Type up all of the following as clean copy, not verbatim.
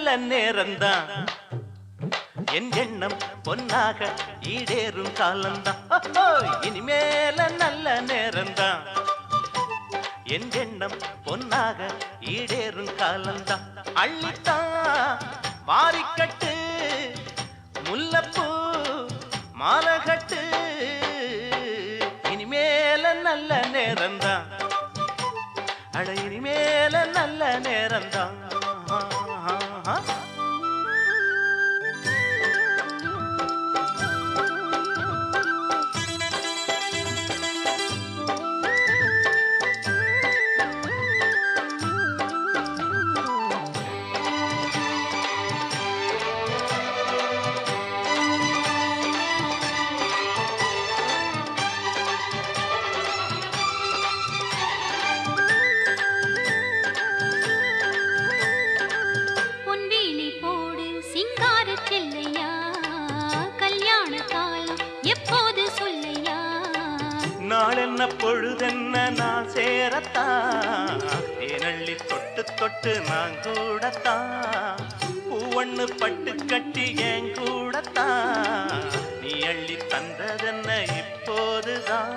நல்ல நேரம்தான் என் எண்ணம் பொன்னாக ஈடேறும் காலம்தான் இனிமேல நல்ல நேரம்தான் என் எண்ணம் பொன்னாக ஈடேறும் காலம்தான் அள்ளித்தான் வாரிக்கட்டு முல்லப்பூ மாலகட்டு இனிமேல நல்ல நேரம்தான் அட இனிமேல நல்ல நேரம்தான் நாளென்ன பொழுதென்ன நான் சேரத்தான் தேனள்ளி தொட்டு தொட்டு நான் கூடத்தான் பூவண்ணு பட்டு கட்டி என் கூடத்தான் நீ அள்ளி தந்ததென்ன இப்போதுதான்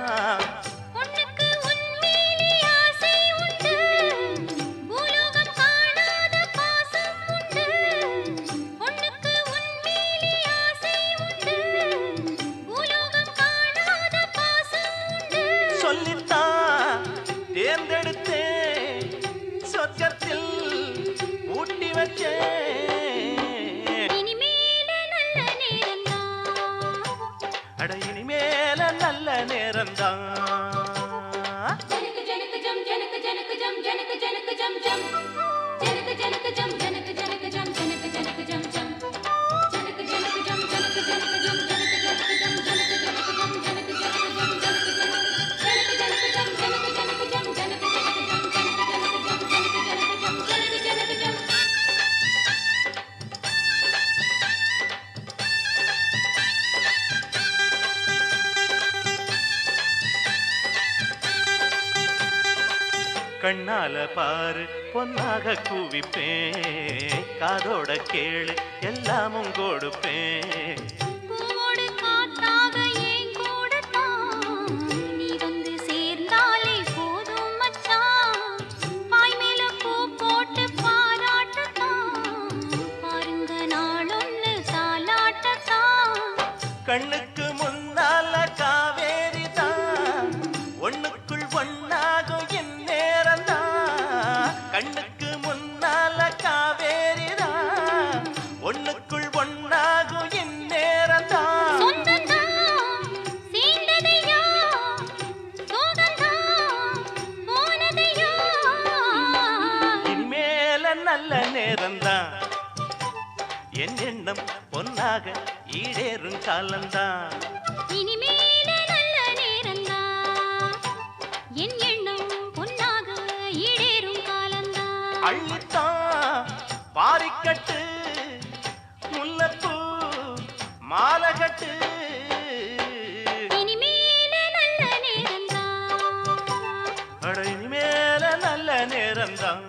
சொல்லித்தான் தேர்ந்தெடுத்தேன் சொர்க்கத்தில் ஊட்டி வச்சேன் இனிமேல நல்ல நேரம்தான் அட இனிமேல நல்ல நேரம்தான் ஜனக்கு ஜனக்கு ஜம் ஜனக்கு ஜனக்கு ஜம் ஜனக்கு ஜனக்கு ஜம் ஜம் ஜனக்கு ஜனக்கு ஜம் ஜனக்கு ஜனக்கு ஜம் ஜனக்கு ஜனக்கு ஜம் ஜம் ஜனக்கு ஜனக்கு ஜம் ஜனக்கு ஜனக்கு ஜம் ஜனக்கு ஜனக்கு ஜம் ஜனக்கு ஜனக்கு ஜம் ஜனக்கு ஜனக்கு ஜம் கண்ணால பாரு பொன்னாக கூவிப்பேன் காதோட கேளு எல்லாமும் கொடுப்பேன் பூவோடு காத்தாக ஏன் கூடத்தான் நீ வந்து சேர்ந்தாலே போதும் மச்சான் பாய் மேல பூ போட்டு பாராட்டத்தான் பாருங்க நாளொன்னு தாலாட்டத்தான் கண்ணுக்கு முன்னால காவேரி தான் ஒண்ணுக்குள் ஒண்ணாகும் என் நேரம்தான் கண்ணுக்கு முன்னால காவேரி தான் ஒண்ணுக்குள் ஒண்ணாகும் என் நேரம்தான் சொந்தந்தான் சேர்ந்ததையா சோகந்தான் போனதையா இனிமேல நல்ல நேரம்தான் என் எண்ணம் பொன்னாக ஈடேறும் காலம்தான் இனிமேல நல்ல நேரம்தான் என் எண்ணம் பொன்னாக ஈடேறும் காலம்தான் அள்ளித்தான் வாரிக்கட்டு முல்லப்பூ மாலகட்டு இனிமேல நல்ல நேரம்தான் அட இனிமேல நல்ல நேரம்தான்